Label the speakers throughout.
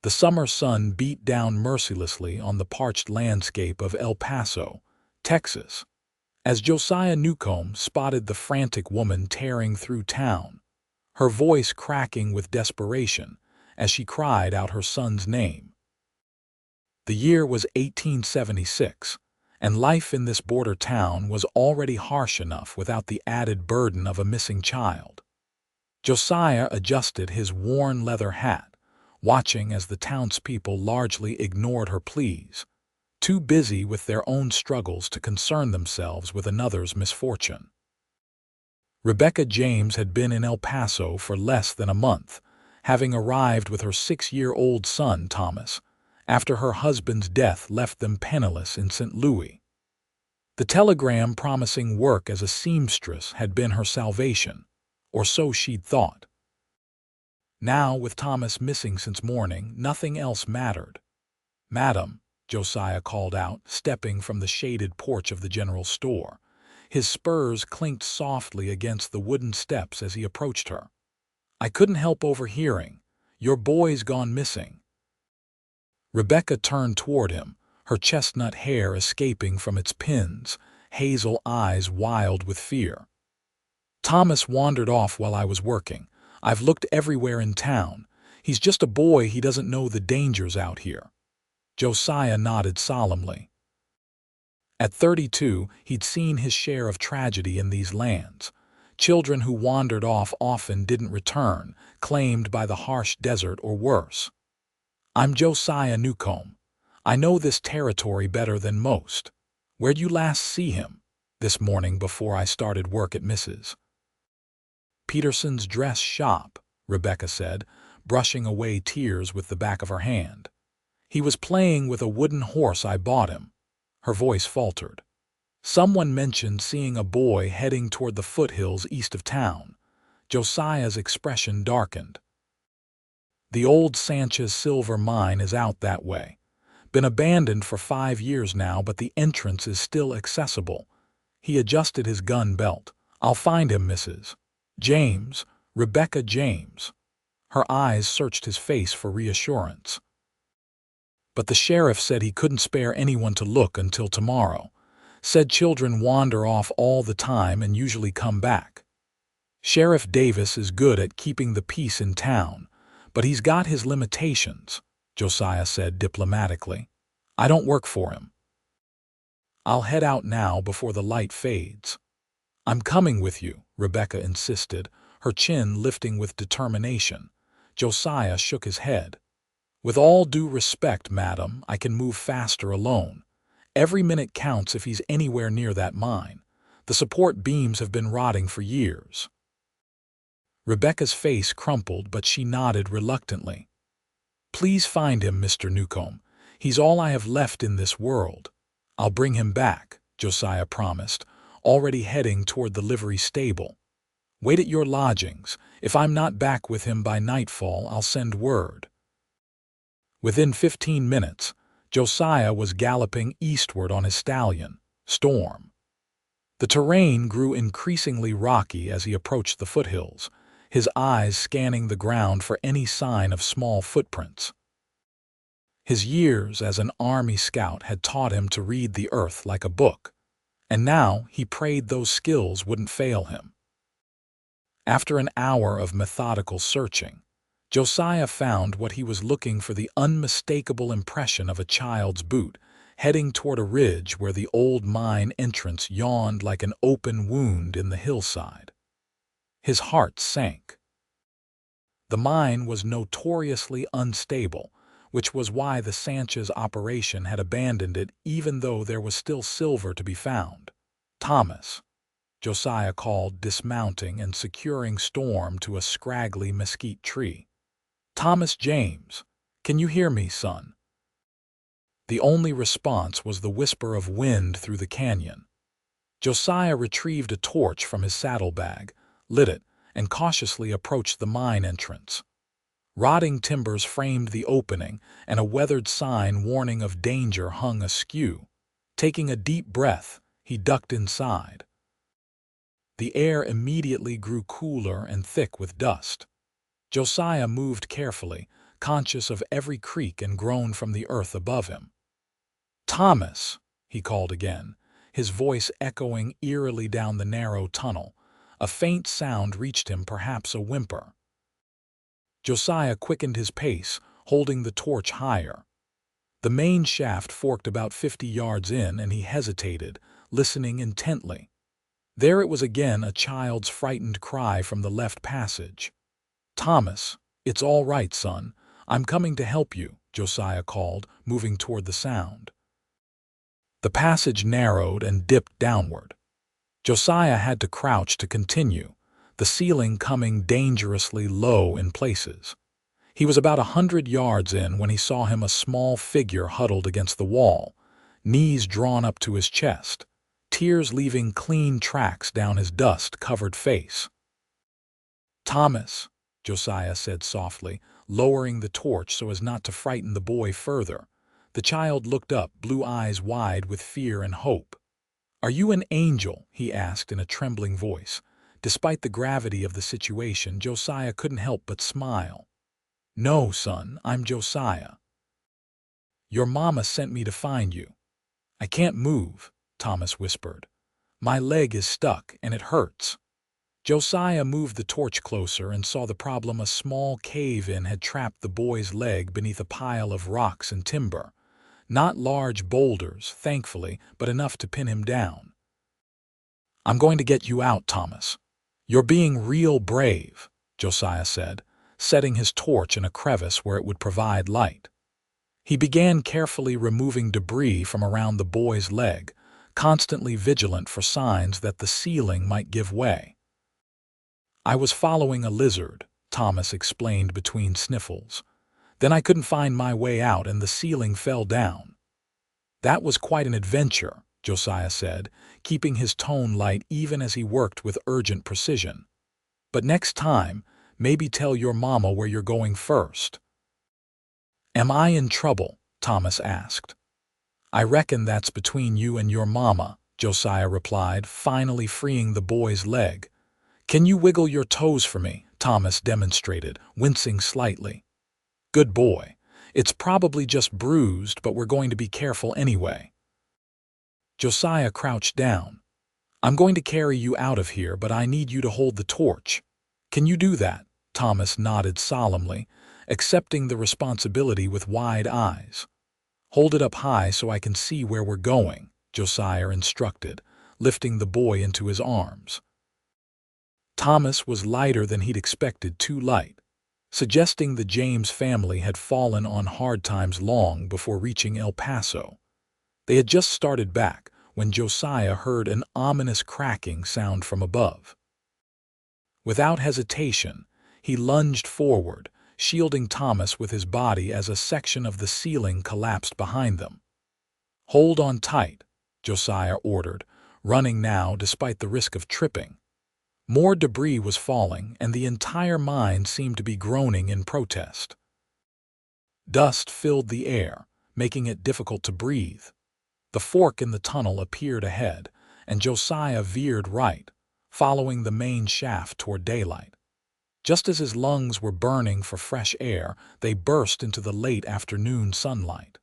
Speaker 1: The summer sun beat down mercilessly on the parched landscape of El Paso, Texas, as Josiah Newcomb spotted the frantic woman tearing through town, her voice cracking with desperation as she cried out her son's name. The year was 1876, and life in this border town was already harsh enough without the added burden of a missing child. Josiah adjusted his worn leather hat, watching as the townspeople largely ignored her pleas, too busy with their own struggles to concern themselves with another's misfortune. Rebecca James had been in El Paso for less than a month, having arrived with her 6-year-old son, Thomas, after her husband's death left them penniless in St. Louis. The telegram promising work as a seamstress had been her salvation, or so she'd thought. Now, with Thomas missing since morning, nothing else mattered. "Madam," Josiah called out, stepping from the shaded porch of the general store. His spurs clinked softly against the wooden steps as he approached her. "I couldn't help overhearing. Your boy's gone missing." Rebecca turned toward him, her chestnut hair escaping from its pins, hazel eyes wild with fear. "Thomas wandered off while I was working. I've looked everywhere in town. He's just a boy, he doesn't know the dangers out here." Josiah nodded solemnly. At 32, he'd seen his share of tragedy in these lands. Children who wandered off often didn't return, claimed by the harsh desert or worse. "I'm Josiah Newcomb. I know this territory better than most. Where'd you last see him?" "This morning before I started work at Mrs. Peterson's dress shop," Rebecca said, brushing away tears with the back of her hand. "He was playing with a wooden horse I bought him." Her voice faltered. "Someone mentioned seeing a boy heading toward the foothills east of town." Josiah's expression darkened. "The old Sanchez silver mine is out that way. Been abandoned for 5 years now, but the entrance is still accessible." He adjusted his gun belt. "I'll find him, Mrs. James, Rebecca James." Her eyes searched his face for reassurance. "But the sheriff said he couldn't spare anyone to look until tomorrow. Said children wander off all the time and usually come back. Sheriff Davis is good at keeping the peace in town, but he's got his limitations," Josiah said diplomatically. "I don't work for him. I'll head out now before the light fades." "I'm coming with you," Rebecca insisted, her chin lifting with determination. Josiah shook his head. "With all due respect, madam, I can move faster alone. Every minute counts if he's anywhere near that mine. The support beams have been rotting for years." Rebecca's face crumpled, but she nodded reluctantly. "Please find him, Mr. Newcomb. He's all I have left in this world." "I'll bring him back," Josiah promised, already heading toward the livery stable. "Wait at your lodgings. If I'm not back with him by nightfall, I'll send word." Within 15 minutes, Josiah was galloping eastward on his stallion, Storm. The terrain grew increasingly rocky as he approached the foothills, his eyes scanning the ground for any sign of small footprints. His years as an Army scout had taught him to read the earth like a book, and now he prayed those skills wouldn't fail him. After an hour of methodical searching, Josiah found what he was looking for: the unmistakable impression of a child's boot, heading toward a ridge where the old mine entrance yawned like an open wound in the hillside. His heart sank. The mine was notoriously unstable, which was why the Sanchez operation had abandoned it even though there was still silver to be found. "Thomas," Josiah called, dismounting and securing Storm to a scraggly mesquite tree. "Thomas James, can you hear me, son?" The only response was the whisper of wind through the canyon. Josiah retrieved a torch from his saddlebag, lit it, and cautiously approached the mine entrance. Rotting timbers framed the opening, and a weathered sign warning of danger hung askew. Taking a deep breath, he ducked inside. The air immediately grew cooler and thick with dust. Josiah moved carefully, conscious of every creak and groan from the earth above him. "Thomas!" he called again, his voice echoing eerily down the narrow tunnel. A faint sound reached him, perhaps a whimper. Josiah quickened his pace, holding the torch higher. The main shaft forked about 50 yards in, and he hesitated, listening intently. There it was again, a child's frightened cry from the left passage. "Thomas, it's all right, son. I'm coming to help you," Josiah called, moving toward the sound. The passage narrowed and dipped downward. Josiah had to crouch to continue, the ceiling coming dangerously low in places. He was about 100 yards in when he saw him, a small figure huddled against the wall, knees drawn up to his chest, tears leaving clean tracks down his dust-covered face. "Thomas," Josiah said softly, lowering the torch so as not to frighten the boy further. The child looked up, blue eyes wide with fear and hope. "Are you an angel?" he asked in a trembling voice. Despite the gravity of the situation, Josiah couldn't help but smile. "No, son, I'm Josiah. Your mama sent me to find you." "I can't move," Thomas whispered. "My leg is stuck and it hurts." Josiah moved the torch closer and saw the problem. A small cave-in had trapped the boy's leg beneath a pile of rocks and timber. Not large boulders, thankfully, but enough to pin him down. "I'm going to get you out, Thomas. You're being real brave," Josiah said, setting his torch in a crevice where it would provide light. He began carefully removing debris from around the boy's leg, constantly vigilant for signs that the ceiling might give way. "I was following a lizard," Thomas explained between sniffles. "Then I couldn't find my way out and the ceiling fell down." "That was quite an adventure," Josiah said, keeping his tone light even as he worked with urgent precision. "But next time, maybe tell your mama where you're going first." "Am I in trouble?" Thomas asked. "I reckon that's between you and your mama," Josiah replied, finally freeing the boy's leg. "Can you wiggle your toes for me?" Thomas demonstrated, wincing slightly. "Good boy. It's probably just bruised, but we're going to be careful anyway." Josiah crouched down. "I'm going to carry you out of here, but I need you to hold the torch. Can you do that?" Thomas nodded solemnly, accepting the responsibility with wide eyes. "Hold it up high so I can see where we're going," Josiah instructed, lifting the boy into his arms. Thomas was lighter than he'd expected, too light, suggesting the James family had fallen on hard times long before reaching El Paso. They had just started back when Josiah heard an ominous cracking sound from above. Without hesitation, he lunged forward, shielding Thomas with his body as a section of the ceiling collapsed behind them. "Hold on tight," Josiah ordered, running now despite the risk of tripping. More debris was falling, and the entire mine seemed to be groaning in protest. Dust filled the air, making it difficult to breathe. The fork in the tunnel appeared ahead, and Josiah veered right, following the main shaft toward daylight. Just as his lungs were burning for fresh air, they burst into the late afternoon sunlight.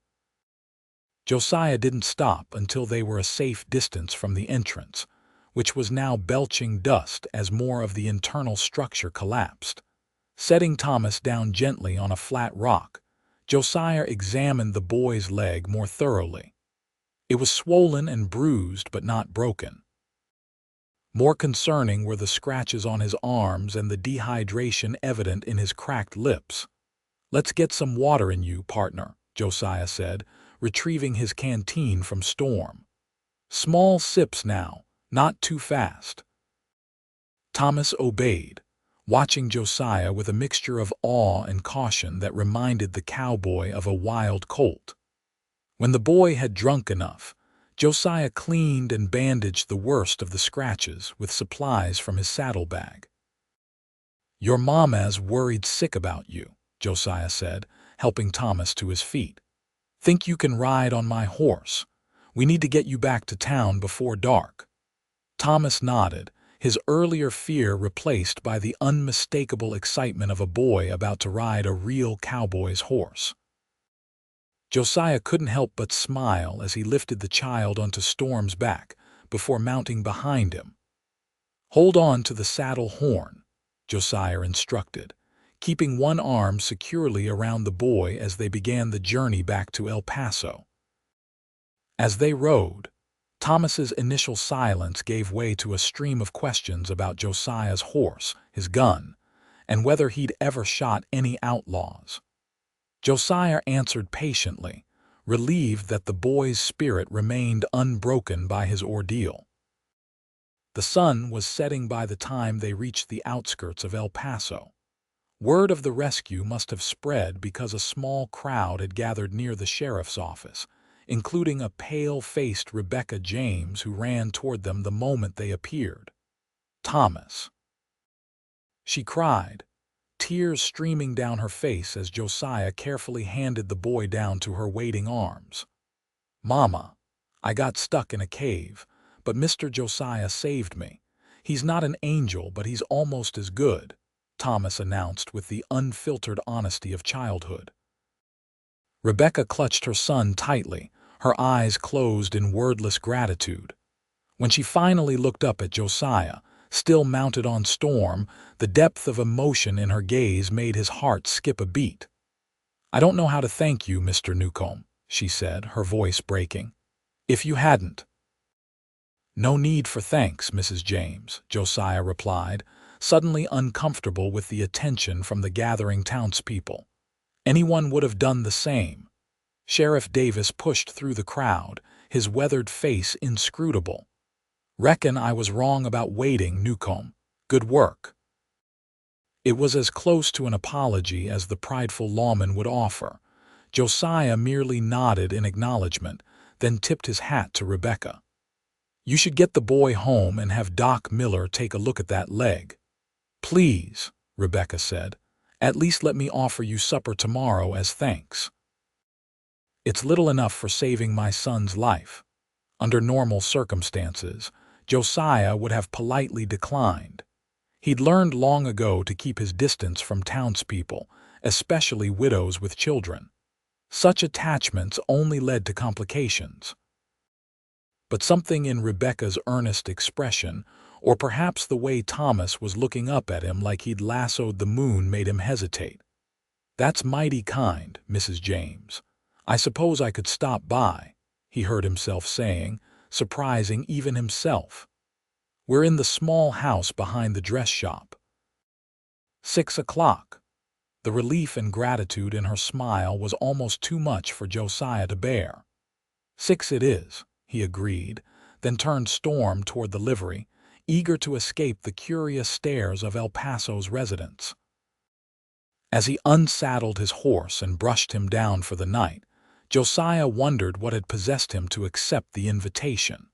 Speaker 1: Josiah didn't stop until they were a safe distance from the entrance, which was now belching dust as more of the internal structure collapsed. Setting Thomas down gently on a flat rock, Josiah examined the boy's leg more thoroughly. It was swollen and bruised, but not broken. More concerning were the scratches on his arms and the dehydration evident in his cracked lips. "Let's get some water in you, partner," Josiah said, retrieving his canteen from Storm. "Small sips now, not too fast." Thomas obeyed, watching Josiah with a mixture of awe and caution that reminded the cowboy of a wild colt. When the boy had drunk enough, Josiah cleaned and bandaged the worst of the scratches with supplies from his saddlebag. "Your mama's worried sick about you," Josiah said, helping Thomas to his feet. "Think you can ride on my horse? We need to get you back to town before dark." Thomas nodded, his earlier fear replaced by the unmistakable excitement of a boy about to ride a real cowboy's horse. Josiah couldn't help but smile as he lifted the child onto Storm's back before mounting behind him. "Hold on to the saddle horn," Josiah instructed, keeping one arm securely around the boy as they began the journey back to El Paso. As they rode, Thomas's initial silence gave way to a stream of questions about Josiah's horse, his gun, and whether he'd ever shot any outlaws. Josiah answered patiently, relieved that the boy's spirit remained unbroken by his ordeal. The sun was setting by the time they reached the outskirts of El Paso. Word of the rescue must have spread because a small crowd had gathered near the sheriff's office, including a pale-faced Rebecca James who ran toward them the moment they appeared. "Thomas!" she cried, tears streaming down her face as Josiah carefully handed the boy down to her waiting arms. "Mama, I got stuck in a cave, but Mr. Josiah saved me. He's not an angel, but he's almost as good," Thomas announced with the unfiltered honesty of childhood. Rebecca clutched her son tightly, her eyes closed in wordless gratitude. When she finally looked up at Josiah, still mounted on Storm, the depth of emotion in her gaze made his heart skip a beat. "I don't know how to thank you, Mr. Newcomb," she said, her voice breaking. "If you hadn't—" "No need for thanks, Mrs. James," Josiah replied, suddenly uncomfortable with the attention from the gathering townspeople. "Anyone would have done the same." Sheriff Davis pushed through the crowd, his weathered face inscrutable. "Reckon I was wrong about waiting, Newcomb. Good work." It was as close to an apology as the prideful lawman would offer. Josiah merely nodded in acknowledgement, then tipped his hat to Rebecca. "You should get the boy home and have Doc Miller take a look at that leg." "Please," Rebecca said. "At least let me offer you supper tomorrow as thanks." "It's little enough for saving my son's life." Under normal circumstances, Josiah would have politely declined. He'd learned long ago to keep his distance from townspeople, especially widows with children. Such attachments only led to complications. But something in Rebecca's earnest expression, or perhaps the way Thomas was looking up at him like he'd lassoed the moon, made him hesitate. "That's mighty kind, Mrs. James. I suppose I could stop by," he heard himself saying, surprising even himself. "We're in the small house behind the dress shop." 6 o'clock. The relief and gratitude in her smile was almost too much for Josiah to bear. "6 it is," he agreed, then turned Storm toward the livery, eager to escape the curious stares of El Paso's residents. As he unsaddled his horse and brushed him down for the night, Josiah wondered what had possessed him to accept the invitation.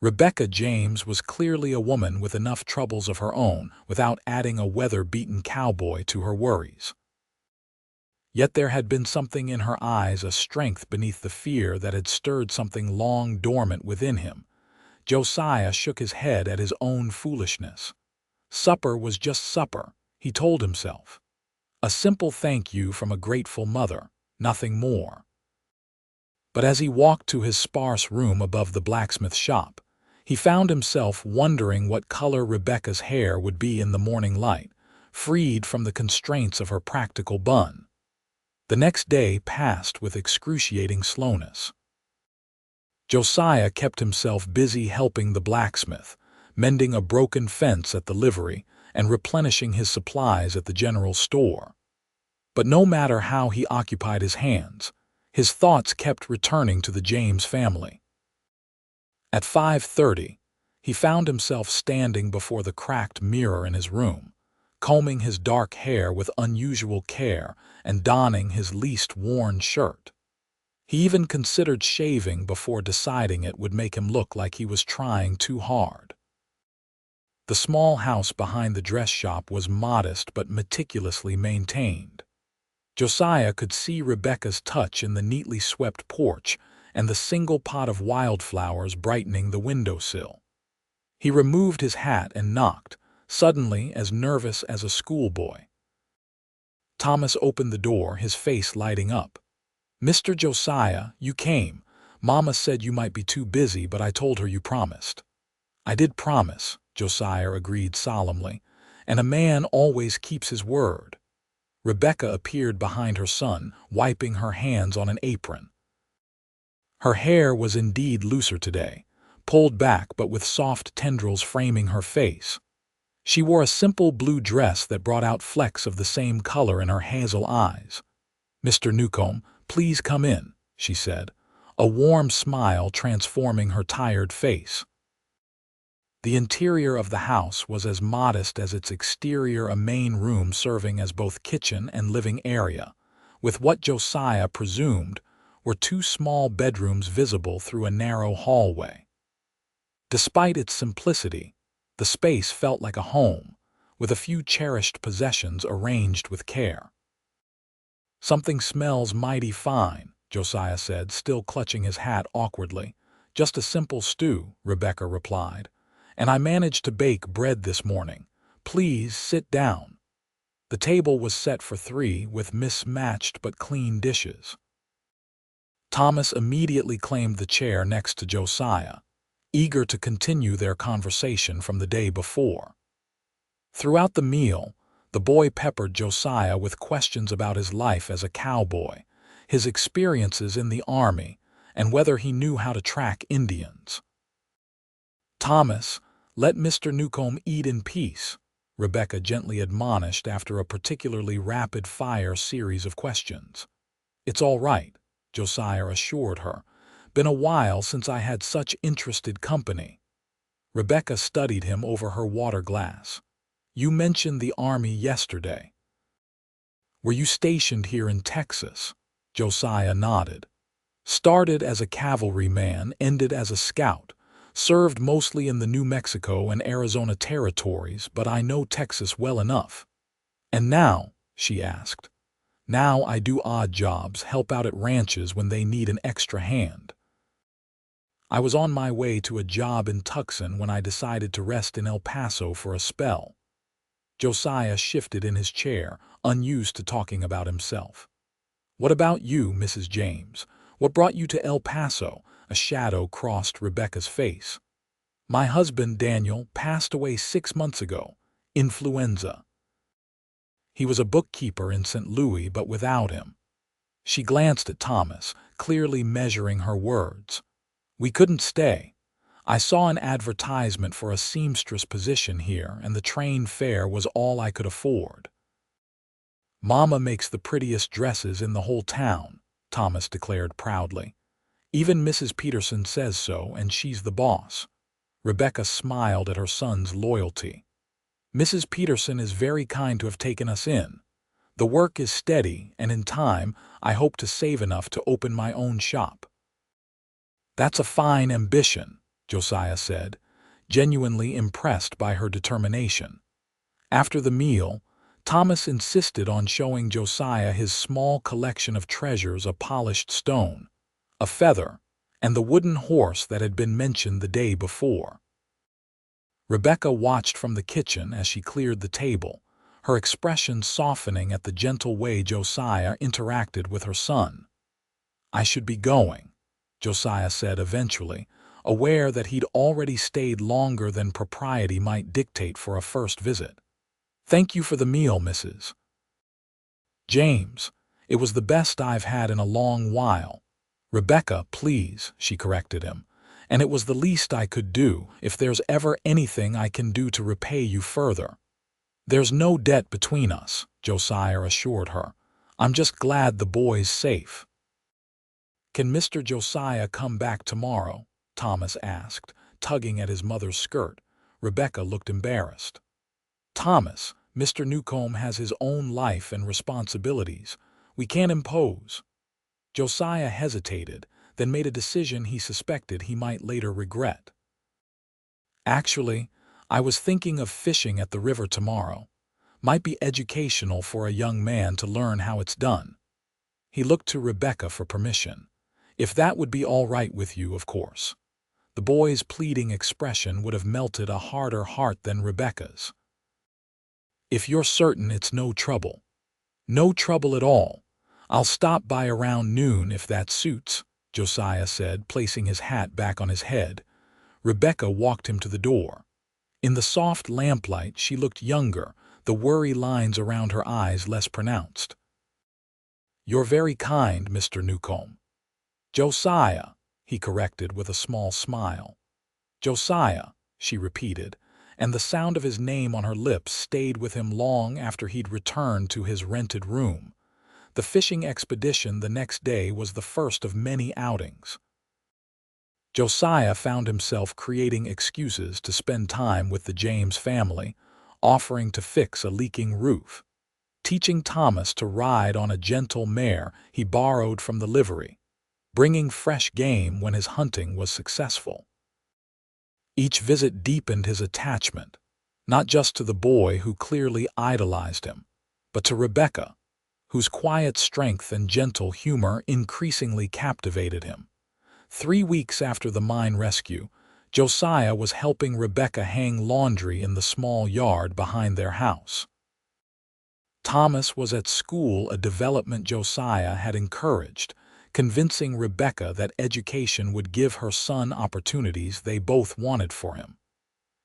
Speaker 1: Rebecca James was clearly a woman with enough troubles of her own without adding a weather-beaten cowboy to her worries. Yet there had been something in her eyes, a strength beneath the fear that had stirred something long dormant within him. Josiah shook his head at his own foolishness. Supper was just supper, he told himself. A simple thank you from a grateful mother, nothing more. But as he walked to his sparse room above the blacksmith shop, he found himself wondering what color Rebecca's hair would be in the morning light, freed from the constraints of her practical bun. The next day passed with excruciating slowness. Josiah kept himself busy helping the blacksmith, mending a broken fence at the livery, and replenishing his supplies at the general store. But no matter how he occupied his hands, his thoughts kept returning to the James family. At 5:30, he found himself standing before the cracked mirror in his room, combing his dark hair with unusual care and donning his least worn shirt. He even considered shaving before deciding it would make him look like he was trying too hard. The small house behind the dress shop was modest but meticulously maintained. Josiah could see Rebecca's touch in the neatly swept porch and the single pot of wildflowers brightening the windowsill. He removed his hat and knocked, suddenly as nervous as a schoolboy. Thomas opened the door, his face lighting up. "Mr. Josiah, you came. Mama said you might be too busy, but I told her you promised." "I did promise," Josiah agreed solemnly, "and a man always keeps his word." Rebecca appeared behind her son, wiping her hands on an apron. Her hair was indeed looser today, pulled back but with soft tendrils framing her face. She wore a simple blue dress that brought out flecks of the same color in her hazel eyes. "Mr. Newcomb, please come in," she said, a warm smile transforming her tired face. The interior of the house was as modest as its exterior, a main room serving as both kitchen and living area, with what Josiah presumed were two small bedrooms visible through a narrow hallway. Despite its simplicity, the space felt like a home, with a few cherished possessions arranged with care. "Something smells mighty fine," Josiah said, still clutching his hat awkwardly. "Just a simple stew," Rebecca replied. "And I managed to bake bread this morning. Please sit down." The table was set for three, with mismatched but clean dishes. Thomas immediately claimed the chair next to Josiah, eager to continue their conversation from the day before. Throughout the meal, the boy peppered Josiah with questions about his life as a cowboy, his experiences in the army, and whether he knew how to track Indians. "Thomas, let Mr. Newcomb eat in peace," Rebecca gently admonished after a particularly rapid-fire series of questions. "It's all right," Josiah assured her. "Been a while since I had such interested company." Rebecca studied him over her water glass. "You mentioned the army yesterday. Were you stationed here in Texas?" Josiah nodded. "Started as a cavalryman, ended as a scout. Served mostly in the New Mexico and Arizona territories, but I know Texas well enough." "And now?" she asked. "Now I do odd jobs, help out at ranches when they need an extra hand. I was on my way to a job in Tucson when I decided to rest in El Paso for a spell." Josiah shifted in his chair, unused to talking about himself. "What about you, Mrs. James? What brought you to El Paso?" A shadow crossed Rebecca's face. "My husband, Daniel, passed away 6 months ago. Influenza. He was a bookkeeper in St. Louis, but without him." She glanced at Thomas, clearly measuring her words. "We couldn't stay. I saw an advertisement for a seamstress position here, and the train fare was all I could afford." "Mama makes the prettiest dresses in the whole town," Thomas declared proudly. "Even Mrs. Peterson says so, and she's the boss." Rebecca smiled at her son's loyalty. "Mrs. Peterson is very kind to have taken us in. The work is steady, and in time, I hope to save enough to open my own shop." "That's a fine ambition," Josiah said, genuinely impressed by her determination. After the meal, Thomas insisted on showing Josiah his small collection of treasures: a polished stone, a feather, and the wooden horse that had been mentioned the day before. Rebecca watched from the kitchen as she cleared the table, her expression softening at the gentle way Josiah interacted with her son. "I should be going," Josiah said eventually, aware that he'd already stayed longer than propriety might dictate for a first visit. "Thank you for the meal, Mrs. James. It was the best I've had in a long while." "Rebecca, please," she corrected him. "And it was the least I could do. If there's ever anything I can do to repay you further." "There's no debt between us," Josiah assured her. "I'm just glad the boy's safe." "Can Mr. Josiah come back tomorrow?" Thomas asked, tugging at his mother's skirt. Rebecca looked embarrassed. "Thomas, Mr. Newcomb has his own life and responsibilities. We can't impose." Josiah hesitated, then made a decision he suspected he might later regret. "Actually, I was thinking of fishing at the river tomorrow. Might be educational for a young man to learn how it's done." He looked to Rebecca for permission. "If that would be all right with you, of course." The boy's pleading expression would have melted a harder heart than Rebecca's. "If you're certain it's no trouble." "No trouble at all. I'll stop by around noon if that suits," Josiah said, placing his hat back on his head. Rebecca walked him to the door. In the soft lamplight she looked younger, the worry lines around her eyes less pronounced. "You're very kind, Mr. Newcomb." "Josiah," he corrected with a small smile. "Josiah," she repeated, and the sound of his name on her lips stayed with him long after he'd returned to his rented room. The fishing expedition the next day was the first of many outings. Josiah found himself creating excuses to spend time with the James family, offering to fix a leaking roof, teaching Thomas to ride on a gentle mare he borrowed from the livery, bringing fresh game when his hunting was successful. Each visit deepened his attachment, not just to the boy who clearly idolized him, but to Rebecca, whose quiet strength and gentle humor increasingly captivated him. 3 weeks after the mine rescue, Josiah was helping Rebecca hang laundry in the small yard behind their house. Thomas was at school, a development Josiah had encouraged, convincing Rebecca that education would give her son opportunities they both wanted for him.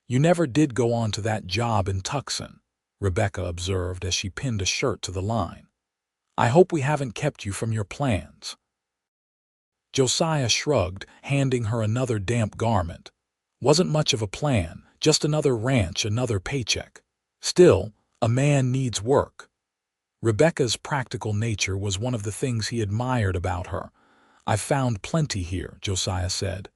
Speaker 1: "You never did go on to that job in Tucson," Rebecca observed as she pinned a shirt to the line. "I hope we haven't kept you from your plans." Josiah shrugged, handing her another damp garment. "Wasn't much of a plan, just another ranch, another paycheck. Still, a man needs work." Rebecca's practical nature was one of the things he admired about her. "I've found plenty here," Josiah said.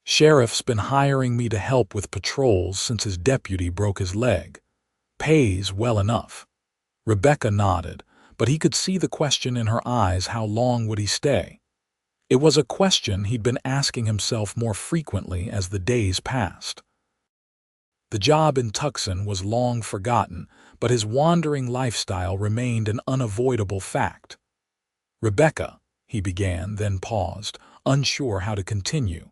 Speaker 1: "Sheriff's been hiring me to help with patrols since his deputy broke his leg. Pays well enough." Rebecca nodded, but he could see the question in her eyes: how long would he stay? It was a question he'd been asking himself more frequently as the days passed. The job in Tucson was long forgotten, but his wandering lifestyle remained an unavoidable fact. "Rebecca," he began, then paused, unsure how to continue.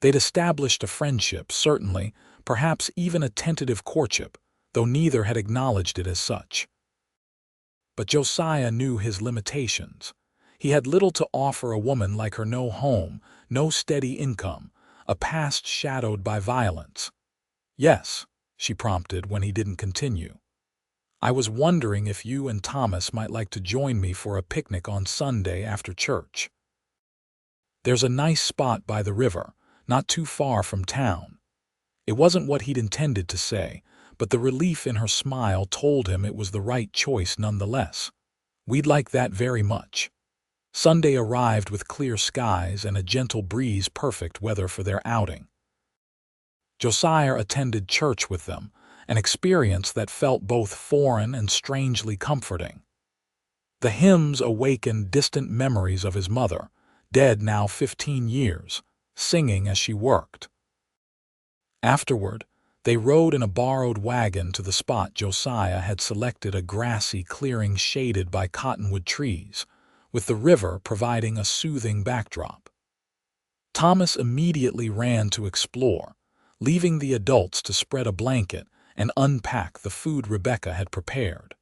Speaker 1: They'd established a friendship, certainly, perhaps even a tentative courtship, though neither had acknowledged it as such. But Josiah knew his limitations. He had little to offer a woman like her: no home, no steady income, a past shadowed by violence. "Yes," she prompted when he didn't continue. "I was wondering if you and Thomas might like to join me for a picnic on Sunday after church. There's a nice spot by the river, not too far from town." It wasn't what he'd intended to say, but the relief in her smile told him it was the right choice nonetheless. "We'd like that very much." Sunday arrived with clear skies and a gentle breeze, perfect weather for their outing. Josiah attended church with them, an experience that felt both foreign and strangely comforting. The hymns awakened distant memories of his mother, dead now 15 years, singing as she worked. Afterward, they rode in a borrowed wagon to the spot Josiah had selected, a grassy clearing shaded by cottonwood trees, with the river providing a soothing backdrop. Thomas immediately ran to explore, leaving the adults to spread a blanket and unpack the food Rebecca had prepared.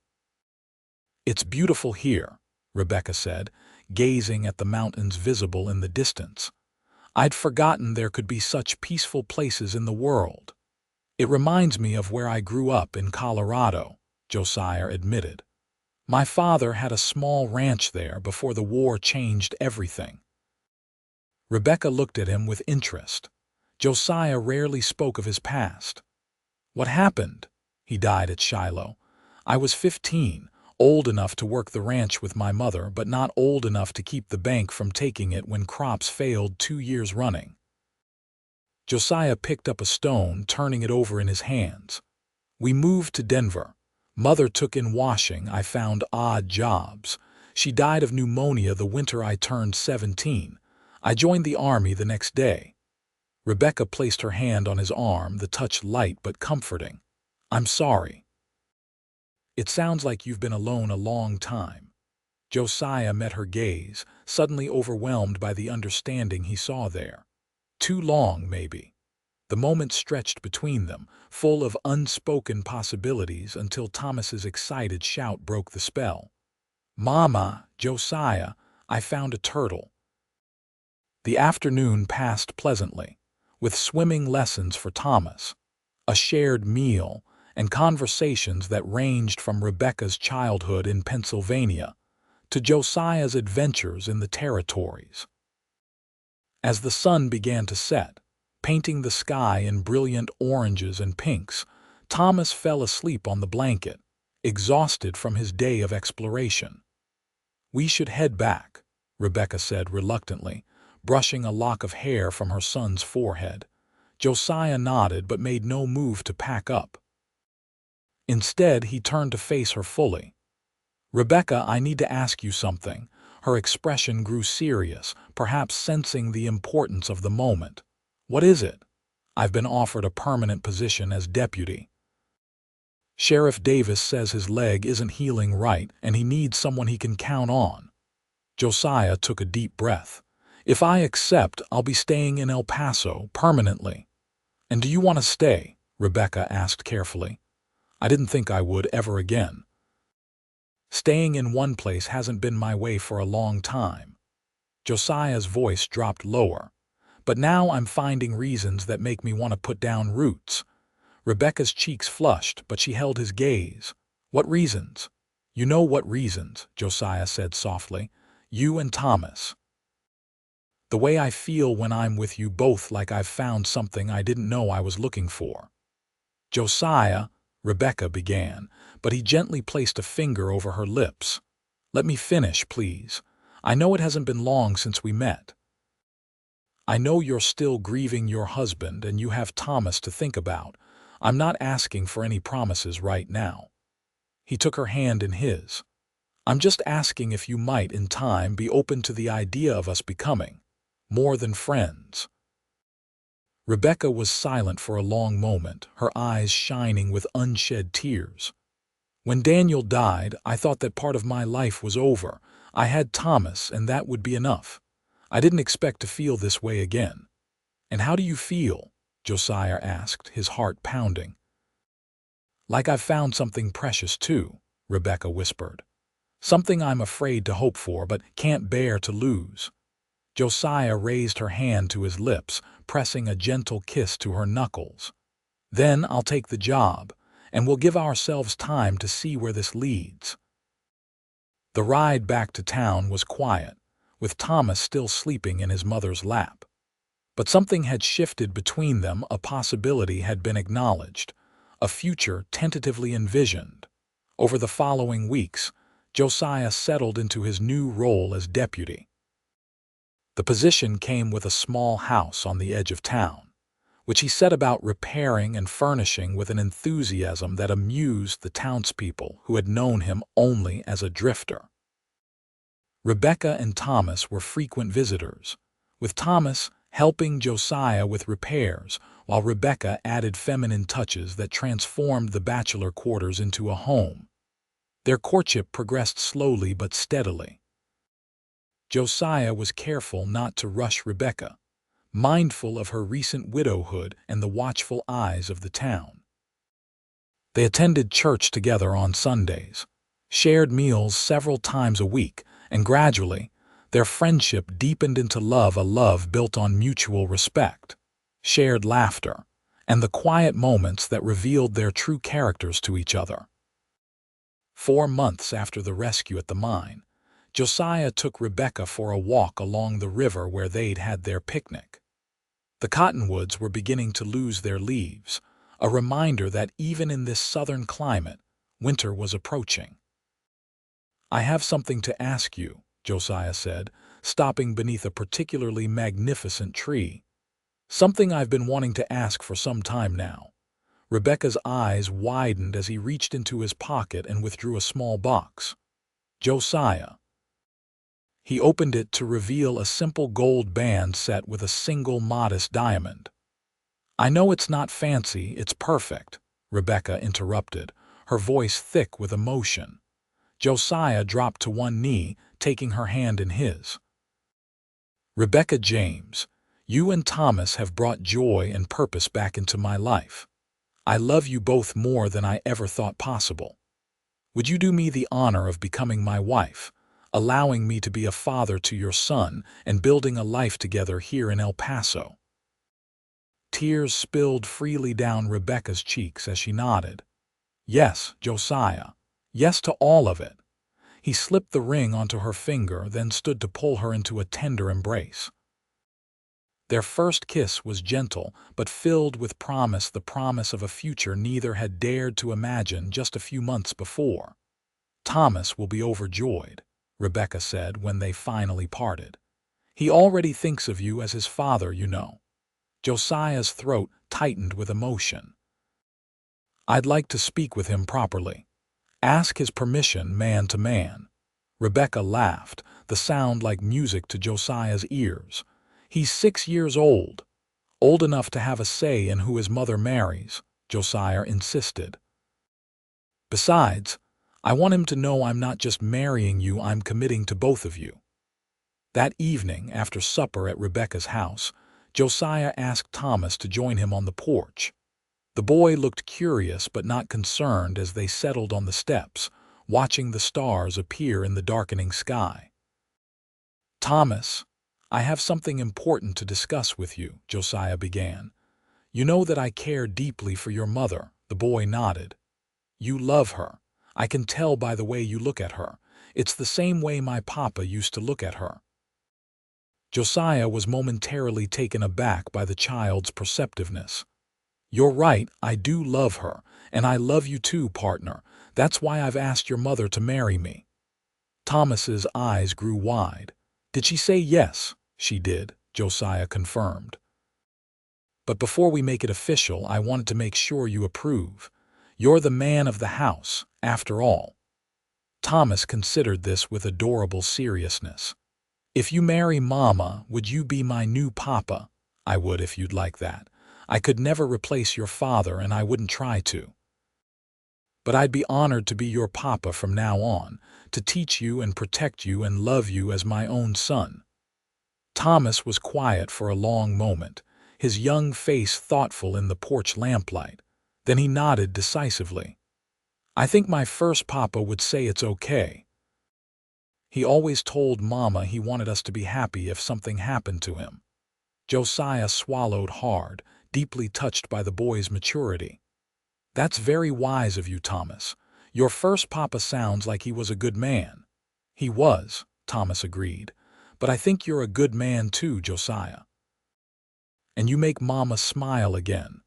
Speaker 1: "It's beautiful here," Rebecca said, gazing at the mountains visible in the distance. "I'd forgotten there could be such peaceful places in the world." "It reminds me of where I grew up in Colorado," Josiah admitted. "My father had a small ranch there before the war changed everything." Rebecca looked at him with interest. Josiah rarely spoke of his past. "What happened?" "He died at Shiloh. I was 15, old enough to work the ranch with my mother, but not old enough to keep the bank from taking it when crops failed 2 years running." Josiah picked up a stone, turning it over in his hands. "We moved to Denver. Mother took in washing. I found odd jobs. She died of pneumonia the winter I turned 17. I joined the Army the next day." Rebecca placed her hand on his arm, the touch light but comforting. "I'm sorry. It sounds like you've been alone a long time." Josiah met her gaze, suddenly overwhelmed by the understanding he saw there. Too long, maybe. The moment stretched between them, full of unspoken possibilities until Thomas's excited shout broke the spell. "Mama, Josiah, I found a turtle." The afternoon passed pleasantly, with swimming lessons for Thomas, a shared meal, and conversations that ranged from Rebecca's childhood in Pennsylvania to Josiah's adventures in the territories. As the sun began to set, painting the sky in brilliant oranges and pinks, Thomas fell asleep on the blanket, exhausted from his day of exploration. "We should head back," Rebecca said reluctantly, brushing a lock of hair from her son's forehead. Josiah nodded but made no move to pack up. Instead, he turned to face her fully. "Rebecca, I need to ask you something." Her expression grew serious, perhaps sensing the importance of the moment. "What is it?" "I've been offered a permanent position as deputy. Sheriff Davis says his leg isn't healing right and he needs someone he can count on." Josiah took a deep breath. "If I accept, I'll be staying in El Paso permanently." "And do you want to stay?" Rebecca asked carefully. "I didn't think I would ever again. Staying in one place hasn't been my way for a long time." Josiah's voice dropped lower. "But now I'm finding reasons that make me want to put down roots." Rebecca's cheeks flushed, but she held his gaze. "What reasons?" "You know what reasons," Josiah said softly. "You and Thomas. The way I feel when I'm with you both, like I've found something I didn't know I was looking for." "Josiah," Rebecca began, but he gently placed a finger over her lips. "Let me finish, please. I know it hasn't been long since we met. I know you're still grieving your husband and you have Thomas to think about. I'm not asking for any promises right now." He took her hand in his. "I'm just asking if you might, in time, be open to the idea of us becoming more than friends." Rebecca was silent for a long moment, her eyes shining with unshed tears. "When Daniel died, I thought that part of my life was over. I had Thomas, and that would be enough. I didn't expect to feel this way again." "And how do you feel?" Josiah asked, his heart pounding. "Like I've found something precious too," Rebecca whispered. "Something I'm afraid to hope for but can't bear to lose." Josiah raised her hand to his lips, pressing a gentle kiss to her knuckles. "Then I'll take the job, and we'll give ourselves time to see where this leads." The ride back to town was quiet, with Thomas still sleeping in his mother's lap. But something had shifted between them, a possibility had been acknowledged, a future tentatively envisioned. Over the following weeks, Josiah settled into his new role as deputy. The position came with a small house on the edge of town, which he set about repairing and furnishing with an enthusiasm that amused the townspeople who had known him only as a drifter. Rebecca and Thomas were frequent visitors, with Thomas helping Josiah with repairs, while Rebecca added feminine touches that transformed the bachelor quarters into a home. Their courtship progressed slowly but steadily. Josiah was careful not to rush Rebecca, mindful of her recent widowhood and the watchful eyes of the town. They attended church together on Sundays, shared meals several times a week, and gradually, their friendship deepened into love, a love built on mutual respect, shared laughter, and the quiet moments that revealed their true characters to each other. 4 months after the rescue at the mine, Josiah took Rebecca for a walk along the river where they'd had their picnic. The cottonwoods were beginning to lose their leaves, a reminder that even in this southern climate, winter was approaching. "I have something to ask you," Josiah said, stopping beneath a particularly magnificent tree. "Something I've been wanting to ask for some time now." Rebecca's eyes widened as he reached into his pocket and withdrew a small box. "Josiah." He opened it to reveal a simple gold band set with a single modest diamond. "I know it's not fancy, it's perfect," Rebecca interrupted, her voice thick with emotion. Josiah dropped to one knee, taking her hand in his. "Rebecca James, You and Thomas have brought joy and purpose back into my life. I love you both more than I ever thought possible. Would you do me the honor of becoming my wife, allowing me to be a father to your son and building a life together here in El Paso?" Tears spilled freely down Rebecca's cheeks as she nodded. "Yes, Josiah. Yes to all of it." He slipped the ring onto her finger, then stood to pull her into a tender embrace. Their first kiss was gentle, but filled with promise, the promise of a future neither had dared to imagine just a few months before. "Thomas will be overjoyed," Rebecca said when they finally parted. "He already thinks of you as his father, you know." Josiah's throat tightened with emotion. "I'd like to speak with him properly. Ask his permission man to man." Rebecca laughed, the sound like music to Josiah's ears. "He's 6 years old enough to have a say in who his mother marries," Josiah insisted. "Besides, I want him to know I'm not just marrying you, I'm committing to both of you." That evening, after supper at Rebecca's house, Josiah asked Thomas to join him on the porch. The boy looked curious but not concerned as they settled on the steps, watching the stars appear in the darkening sky. "Thomas, I have something important to discuss with you," Josiah began. "You know that I care deeply for your mother." The boy nodded. "You love her. I can tell by the way you look at her. It's the same way my papa used to look at her." Josiah was momentarily taken aback by the child's perceptiveness. "You're right, I do love her, and I love you too, partner. That's why I've asked your mother to marry me." Thomas's eyes grew wide. "Did she say yes?" "She did," Josiah confirmed. "But before we make it official, I wanted to make sure you approve. You're the man of the house, after all." Thomas considered this with adorable seriousness. "If you marry Mama, would you be my new papa?" "I would if you'd like that. I could never replace your father, and I wouldn't try to. But I'd be honored to be your papa from now on, to teach you and protect you and love you as my own son." Thomas was quiet for a long moment, his young face thoughtful in the porch lamplight. Then he nodded decisively. "I think my first papa would say it's okay. He always told Mama he wanted us to be happy if something happened to him." Josiah swallowed hard, deeply touched by the boy's maturity. "That's very wise of you, Thomas. Your first papa sounds like he was a good man." "He was," Thomas agreed. "But I think you're a good man too, Josiah. And you make Mama smile again."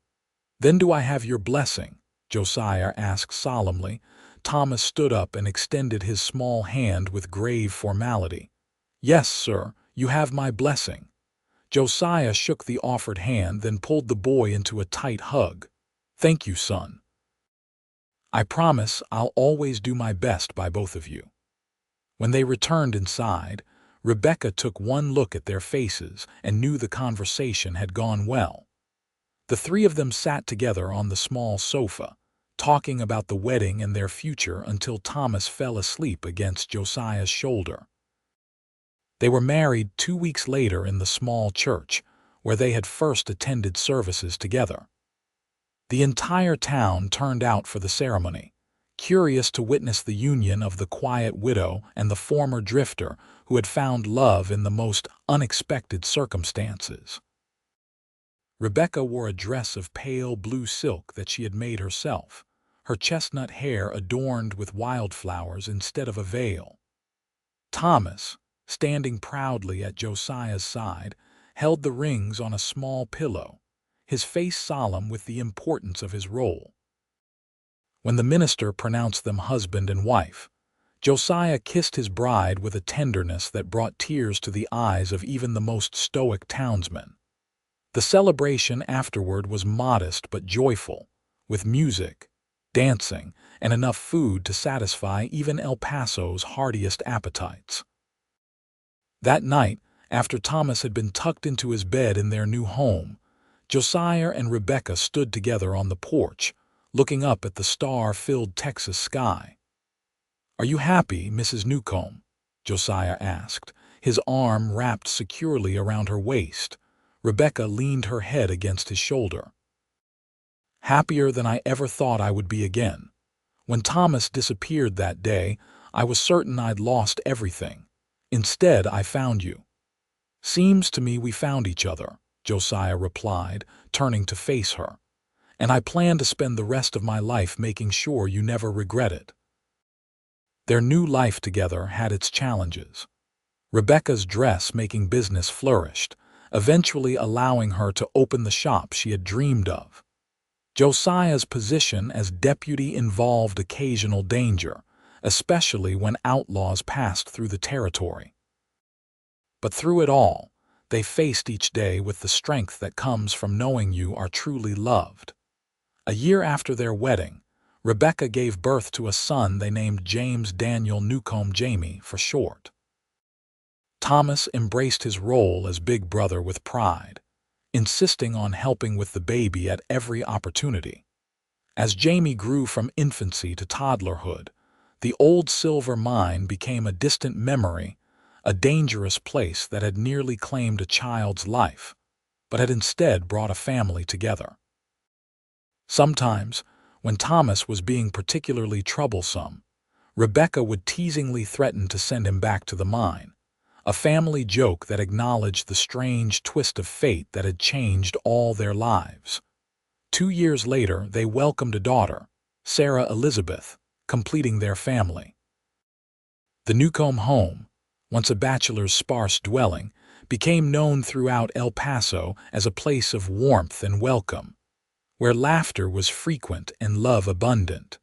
Speaker 1: "Then do I have your blessing?" Josiah asked solemnly. Thomas stood up and extended his small hand with grave formality. "Yes, sir, you have my blessing." Josiah shook the offered hand, then pulled the boy into a tight hug. "Thank you, son. I promise I'll always do my best by both of you." When they returned inside, Rebecca took one look at their faces and knew the conversation had gone well. The three of them sat together on the small sofa, talking about the wedding and their future until Thomas fell asleep against Josiah's shoulder. They were married 2 weeks later in the small church, where they had first attended services together. The entire town turned out for the ceremony, curious to witness the union of the quiet widow and the former drifter who had found love in the most unexpected circumstances. Rebecca wore a dress of pale blue silk that she had made herself, her chestnut hair adorned with wildflowers instead of a veil. Thomas, standing proudly at Josiah's side, held the rings on a small pillow, his face solemn with the importance of his role. When the minister pronounced them husband and wife, Josiah kissed his bride with a tenderness that brought tears to the eyes of even the most stoic townsmen. The celebration afterward was modest but joyful, with music, dancing, and enough food to satisfy even El Paso's hardiest appetites. That night, after Thomas had been tucked into his bed in their new home, Josiah and Rebecca stood together on the porch, looking up at the star-filled Texas sky. "Are you happy, Mrs. Newcomb?" Josiah asked, his arm wrapped securely around her waist. Rebecca leaned her head against his shoulder. Happier than I ever thought I would be again. When Thomas disappeared that day, I was certain I'd lost everything. Instead, I found you. Seems to me we found each other, Josiah replied, turning to face her. And I plan to spend the rest of my life making sure you never regret it. Their new life together had its challenges. Rebecca's dressmaking business flourished, eventually allowing her to open the shop she had dreamed of. Josiah's position as deputy involved occasional danger, especially when outlaws passed through the territory. But through it all, they faced each day with the strength that comes from knowing you are truly loved. A year after their wedding, Rebecca gave birth to a son they named James Daniel Newcomb, Jamie for short. Thomas embraced his role as big brother with pride, insisting on helping with the baby at every opportunity. As Jamie grew from infancy to toddlerhood, the old silver mine became a distant memory, a dangerous place that had nearly claimed a child's life, but had instead brought a family together. Sometimes, when Thomas was being particularly troublesome, Rebecca would teasingly threaten to send him back to the mine, a family joke that acknowledged the strange twist of fate that had changed all their lives. 2 years later, they welcomed a daughter, Sarah Elizabeth, completing their family. The Newcomb home, once a bachelor's sparse dwelling, became known throughout El Paso as a place of warmth and welcome, where laughter was frequent and love abundant.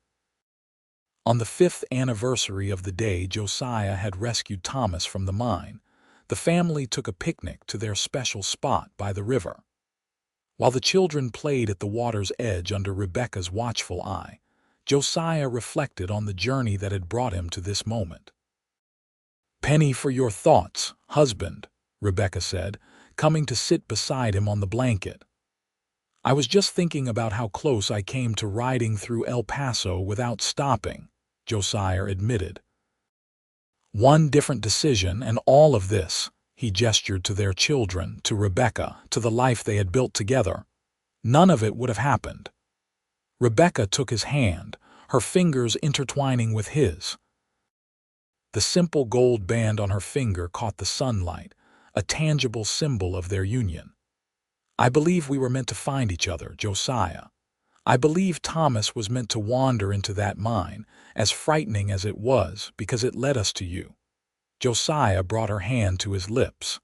Speaker 1: On the 5th anniversary of the day Josiah had rescued Thomas from the mine, the family took a picnic to their special spot by the river. While the children played at the water's edge under Rebecca's watchful eye, Josiah reflected on the journey that had brought him to this moment. "Penny for your thoughts, husband," Rebecca said, coming to sit beside him on the blanket. "I was just thinking about how close I came to riding through El Paso without stopping," Josiah admitted. "One different decision and all of this," he gestured to their children, to Rebecca, to the life they had built together. "None of it would have happened." Rebecca took his hand, her fingers intertwining with his. The simple gold band on her finger caught the sunlight, a tangible symbol of their union. "I believe we were meant to find each other, Josiah. I believe Thomas was meant to wander into that mine, as frightening as it was, because it led us to you." Josiah brought her hand to his lips.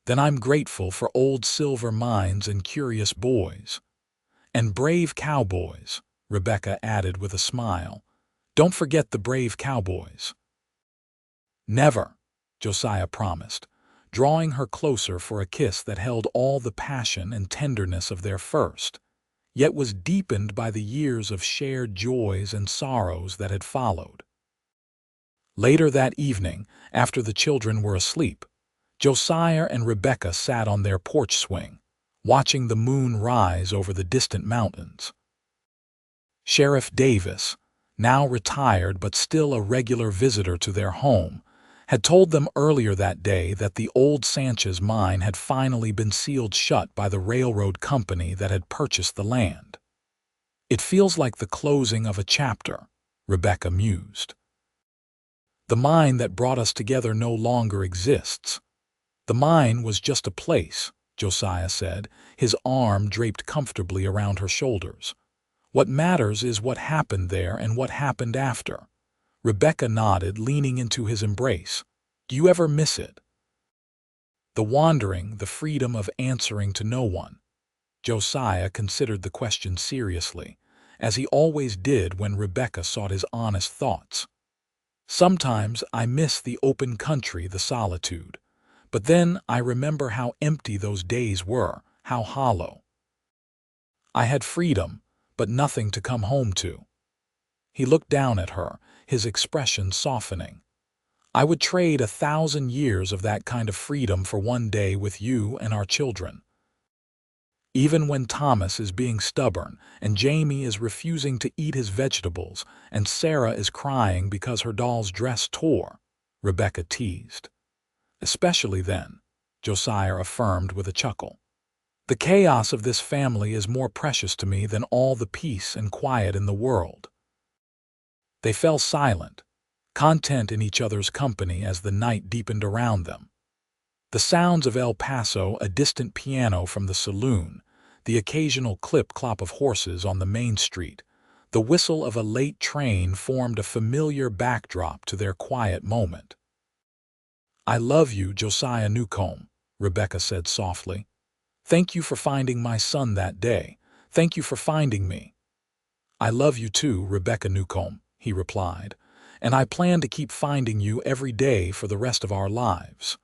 Speaker 1: "Then I'm grateful for old silver mines and curious boys. And brave cowboys," Rebecca added with a smile. "Don't forget the brave cowboys." "Never," Josiah promised, drawing her closer for a kiss that held all the passion and tenderness of their first, yet was deepened by the years of shared joys and sorrows that had followed. Later that evening, after the children were asleep, Josiah and Rebecca sat on their porch swing, watching the moon rise over the distant mountains. Sheriff Davis, now retired but still a regular visitor to their home, had told them earlier that day that the old Sanchez mine had finally been sealed shut by the railroad company that had purchased the land. "It feels like the closing of a chapter," Rebecca mused. "The mine that brought us together no longer exists." "The mine was just a place," Josiah said, his arm draped comfortably around her shoulders. "What matters is what happened there and what happened after." Rebecca nodded, leaning into his embrace. "Do you ever miss it?" "The wandering, the freedom of answering to no one." Josiah considered the question seriously, as he always did when Rebecca sought his honest thoughts. "Sometimes I miss the open country, the solitude. But then I remember how empty those days were, how hollow. I had freedom, but nothing to come home to." He looked down at her, his expression softening. "I would trade 1,000 years of that kind of freedom for one day with you and our children." Even when Thomas is being stubborn, and Jamie is refusing to eat his vegetables, and Sarah is crying because her doll's dress tore, Rebecca teased. "Especially then." Josiah affirmed with a chuckle. The chaos of this family is more precious to me than all the peace and quiet in the world. They fell silent, content in each other's company as the night deepened around them. The sounds of El Paso, a distant piano from the saloon, the occasional clip-clop of horses on the main street, the whistle of a late train formed a familiar backdrop to their quiet moment. "I love you, Josiah Newcomb," Rebecca said softly. "Thank you for finding my son that day. Thank you for finding me." "I love you too, Rebecca Newcomb," he replied, "and I plan to keep finding you every day for the rest of our lives."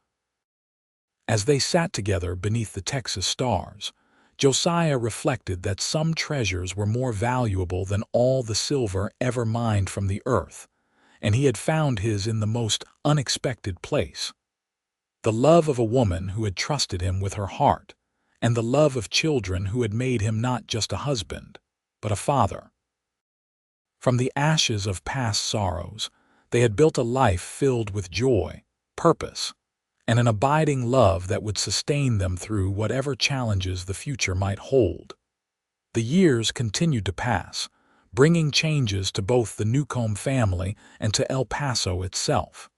Speaker 1: As they sat together beneath the Texas stars, Josiah reflected that some treasures were more valuable than all the silver ever mined from the earth, and he had found his in the most unexpected place. The love of a woman who had trusted him with her heart, and the love of children who had made him not just a husband, but a father. From the ashes of past sorrows, they had built a life filled with joy, purpose, and an abiding love that would sustain them through whatever challenges the future might hold. The years continued to pass, bringing changes to both the Newcomb family and to El Paso itself.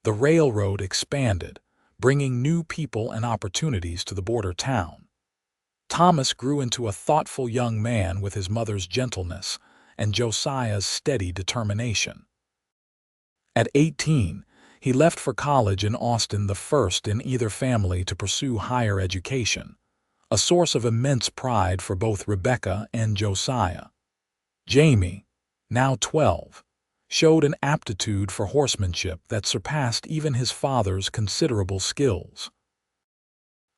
Speaker 1: The railroad expanded, bringing new people and opportunities to the border town. Thomas grew into a thoughtful young man with his mother's gentleness and Josiah's steady determination. At 18, he left for college in Austin, the first in either family to pursue higher education, a source of immense pride for both Rebecca and Josiah. Jamie, now 12, showed an aptitude for horsemanship that surpassed even his father's considerable skills.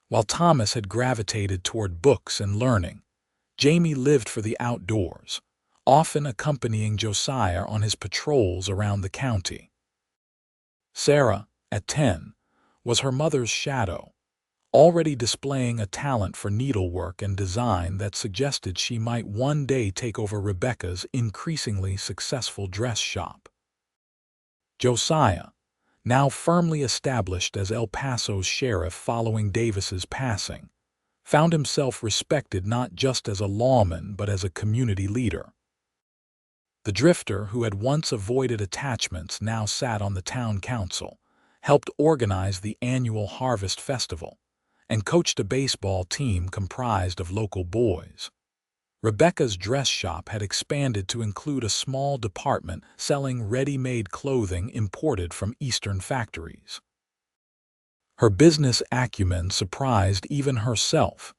Speaker 1: While Thomas had gravitated toward books and learning, Jamie lived for the outdoors, often accompanying Josiah on his patrols around the county. Sarah, at 10, was her mother's shadow, already displaying a talent for needlework and design that suggested she might one day take over Rebecca's increasingly successful dress shop. Josiah, now firmly established as El Paso's sheriff following Davis's passing, found himself respected not just as a lawman but as a community leader. The drifter who had once avoided attachments now sat on the town council, helped organize the annual Harvest Festival, and coached a baseball team comprised of local boys. Rebecca's dress shop had expanded to include a small department selling ready-made clothing imported from Eastern factories. Her business acumen surprised even herself,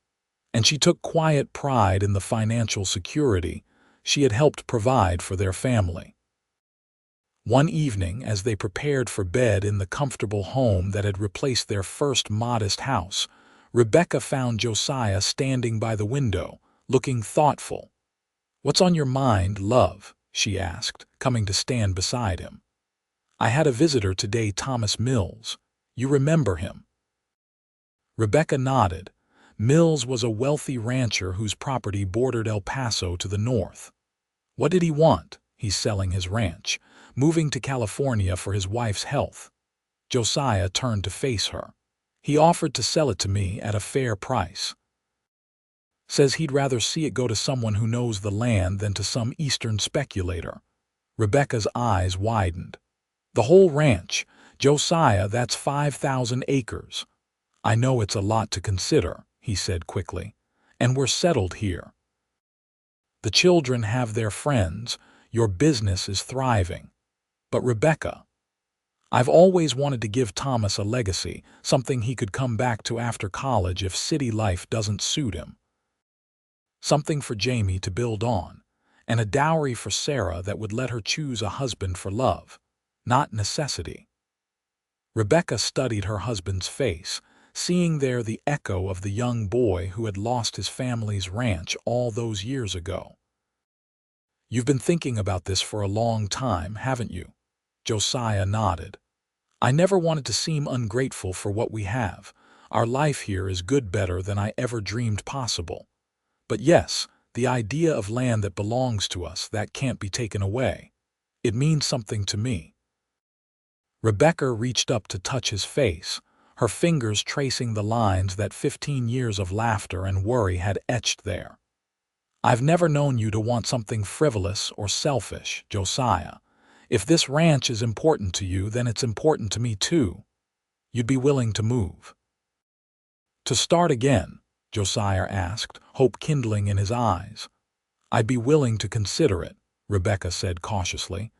Speaker 1: and she took quiet pride in the financial security she had helped provide for their family. One evening, as they prepared for bed in the comfortable home that had replaced their first modest house, Rebecca found Josiah standing by the window, looking thoughtful. "What's on your mind, love?" she asked, coming to stand beside him. "I had a visitor today, Thomas Mills. You remember him?" Rebecca nodded. Mills was a wealthy rancher whose property bordered El Paso to the north. "What did he want?" "He's selling his ranch, moving to California for his wife's health." Josiah turned to face her. "He offered to sell it to me at a fair price. Says he'd rather see it go to someone who knows the land than to some Eastern speculator." Rebecca's eyes widened. "The whole ranch, Josiah, that's 5,000 acres. I know it's a lot to consider," he said quickly, "and we're settled here. The children have their friends, your business is thriving. But Rebecca, I've always wanted to give Thomas a legacy, something he could come back to after college if city life doesn't suit him. Something for Jamie to build on, and a dowry for Sarah that would let her choose a husband for love, not necessity." Rebecca studied her husband's face, seeing there the echo of the young boy who had lost his family's ranch all those years ago. "You've been thinking about this for a long time, haven't you?" Josiah nodded. "I never wanted to seem ungrateful for what we have. Our life here is good, better than I ever dreamed possible. But yes, the idea of land that belongs to us, that can't be taken away. It means something to me." Rebecca reached up to touch his face, her fingers tracing the lines that 15 years of laughter and worry had etched there. "I've never known you to want something frivolous or selfish, Josiah. If this ranch is important to you, then it's important to me too. You'd be willing to move." "To start again?" Josiah asked, hope kindling in his eyes. "I'd be willing to consider it," Rebecca said cautiously,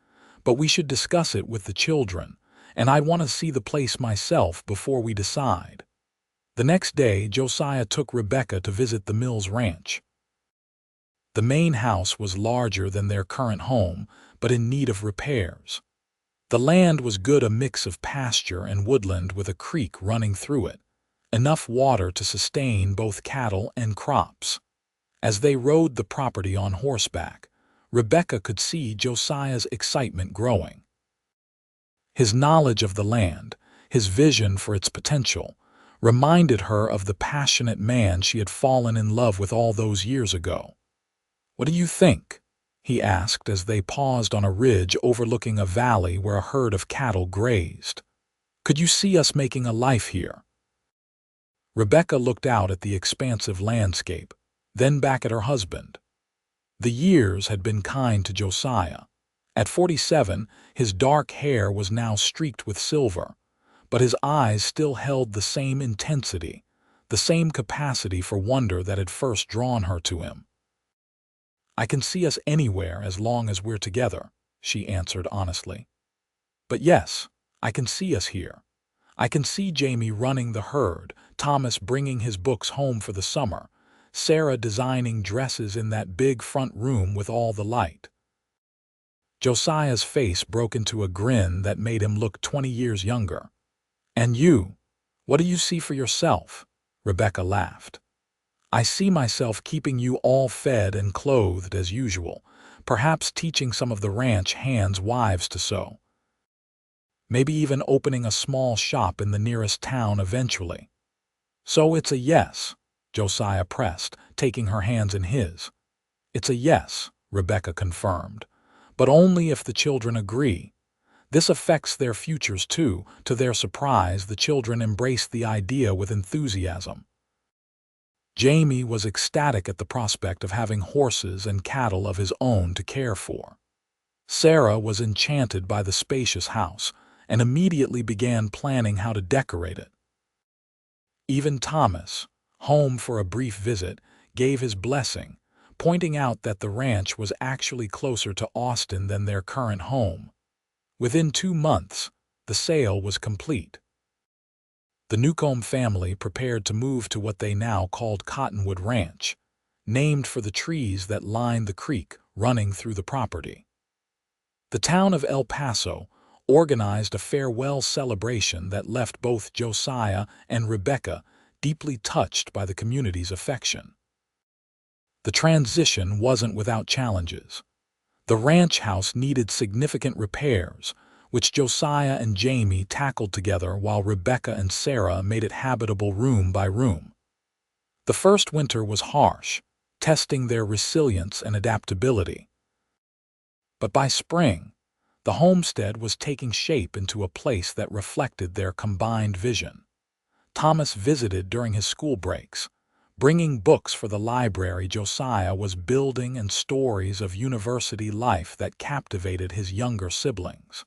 Speaker 1: "but we should discuss it with the children, and I'd want to see the place myself before we decide." The next day, Josiah took Rebecca to visit the Mills Ranch. The main house was larger than their current home, but in need of repairs. The land was good, a mix of pasture and woodland with a creek running through it, enough water to sustain both cattle and crops. As they rode the property on horseback, Rebecca could see Josiah's excitement growing. His knowledge of the land, his vision for its potential, reminded her of the passionate man she had fallen in love with all those years ago. "What do you think?" he asked as they paused on a ridge overlooking a valley where a herd of cattle grazed. "Could you see us making a life here?" Rebecca looked out at the expansive landscape, then back at her husband. The years had been kind to Josiah. At 47, his dark hair was now streaked with silver, but his eyes still held the same intensity, the same capacity for wonder that had first drawn her to him. "I can see us anywhere as long as we're together," she answered honestly. "But yes, I can see us here. I can see Jamie running the herd, Thomas bringing his books home for the summer, Sarah designing dresses in that big front room with all the light." Josiah's face broke into a grin that made him look 20 years younger. "And you? What do you see for yourself?" Rebecca laughed. "I see myself keeping you all fed and clothed as usual, perhaps teaching some of the ranch hands wives to sew. Maybe even opening a small shop in the nearest town eventually." "So it's a yes," Josiah pressed, taking her hands in his. "It's a yes," Rebecca confirmed, "but only if the children agree. This affects their futures too." To their surprise, the children embraced the idea with enthusiasm. Jamie was ecstatic at the prospect of having horses and cattle of his own to care for. Sarah was enchanted by the spacious house and immediately began planning how to decorate it. Even Thomas, home for a brief visit, gave his blessing, pointing out that the ranch was actually closer to Austin than their current home. Within 2 months, the sale was complete. The Newcomb family prepared to move to what they now called Cottonwood Ranch, named for the trees that lined the creek running through the property. The town of El Paso organized a farewell celebration that left both Josiah and Rebecca deeply touched by the community's affection. The transition wasn't without challenges. The ranch house needed significant repairs, which Josiah and Jamie tackled together while Rebecca and Sarah made it habitable room by room. The first winter was harsh, testing their resilience and adaptability. But by spring, the homestead was taking shape into a place that reflected their combined vision. Thomas visited during his school breaks, bringing books for the library Josiah was building and stories of university life that captivated his younger siblings.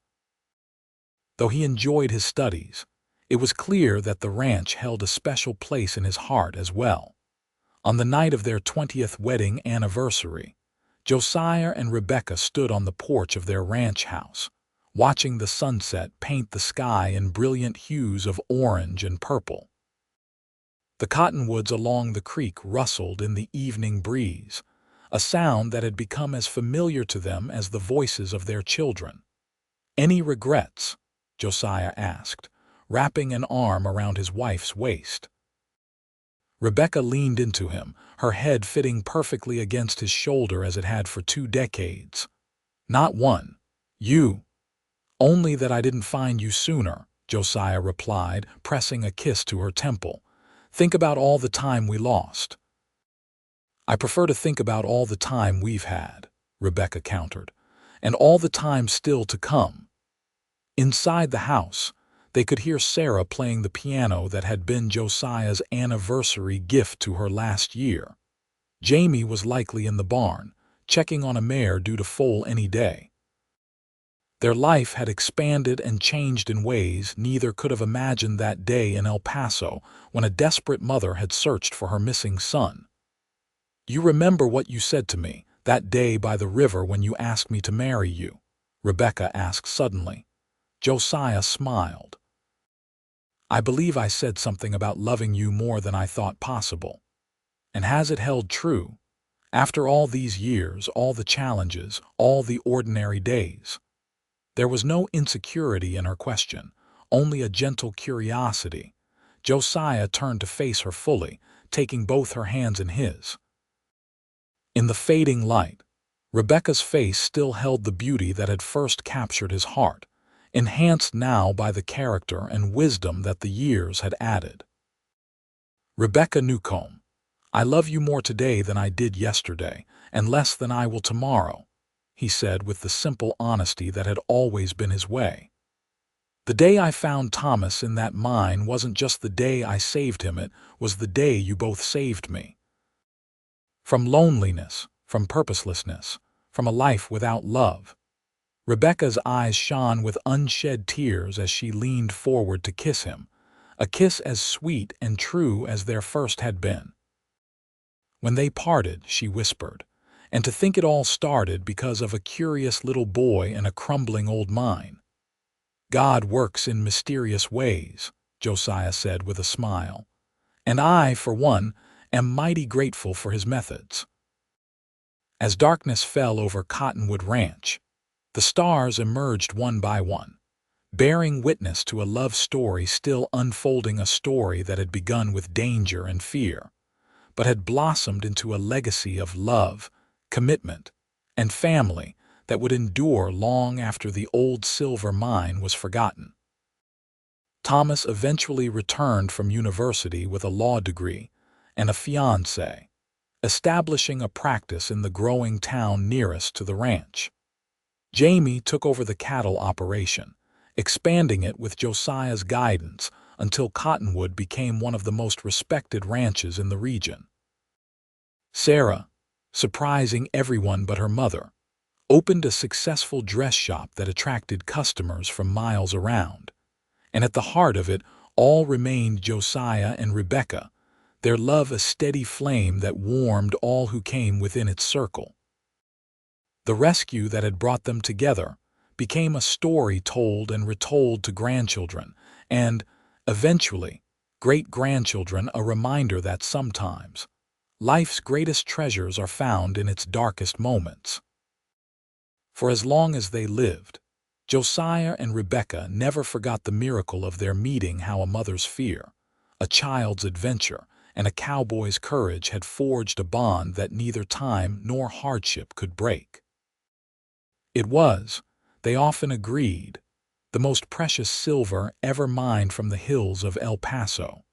Speaker 1: Though he enjoyed his studies, it was clear that the ranch held a special place in his heart as well. On the night of their 20th wedding anniversary, Josiah and Rebecca stood on the porch of their ranch house, watching the sunset paint the sky in brilliant hues of orange and purple. The cottonwoods along the creek rustled in the evening breeze, a sound that had become as familiar to them as the voices of their children. "Any regrets?" Josiah asked, wrapping an arm around his wife's waist. Rebecca leaned into him, her head fitting perfectly against his shoulder as it had for 2 decades. "Not one. You." "Only that I didn't find you sooner," Josiah replied, pressing a kiss to her temple. "Think about all the time we lost." "I prefer to think about all the time we've had," Rebecca countered, "and all the time still to come." Inside the house, They could hear Sarah playing the piano that had been Josiah's anniversary gift to her last year. Jamie was likely in the barn, checking on a mare due to foal any day. Their life had expanded and changed in ways neither could have imagined that day in El Paso when a desperate mother had searched for her missing son. "You remember what you said to me that day by the river when you asked me to marry you?" Rebecca asked suddenly. Josiah smiled. "I believe I said something about loving you more than I thought possible. And has it held true? After all these years, all the challenges, all the ordinary days?" There was no insecurity in her question, only a gentle curiosity. Josiah turned to face her fully, taking both her hands in his. In the fading light, Rebecca's face still held the beauty that had first captured his heart, enhanced now by the character and wisdom that the years had added. "Rebecca Newcomb, I love you more today than I did yesterday, and less than I will tomorrow," he said with the simple honesty that had always been his way. "The day I found Thomas in that mine wasn't just the day I saved him, it was the day you both saved me. From loneliness, from purposelessness, from a life without love." Rebecca's eyes shone with unshed tears as she leaned forward to kiss him, a kiss as sweet and true as their first had been. "When they parted," she whispered, "and to think it all started because of a curious little boy in a crumbling old mine." "God works in mysterious ways," Josiah said with a smile, "and I, for one, am mighty grateful for his methods." As darkness fell over Cottonwood Ranch, the stars emerged one by one, bearing witness to a love story still unfolding, a story that had begun with danger and fear, but had blossomed into a legacy of love, commitment, and family that would endure long after the old silver mine was forgotten. Thomas eventually returned from university with a law degree and a fiancée, establishing a practice in the growing town nearest to the ranch. Jamie took over the cattle operation, expanding it with Josiah's guidance until Cottonwood became one of the most respected ranches in the region. Sarah, surprising everyone but her mother, opened a successful dress shop that attracted customers from miles around. And at the heart of it all remained Josiah and Rebecca, their love a steady flame that warmed all who came within its circle. The rescue that had brought them together became a story told and retold to grandchildren, and, eventually, great-grandchildren, a reminder that sometimes life's greatest treasures are found in its darkest moments. For as long as they lived, Josiah and Rebecca never forgot the miracle of their meeting, how a mother's fear, a child's adventure, and a cowboy's courage had forged a bond that neither time nor hardship could break. It was, they often agreed, the most precious silver ever mined from the hills of El Paso.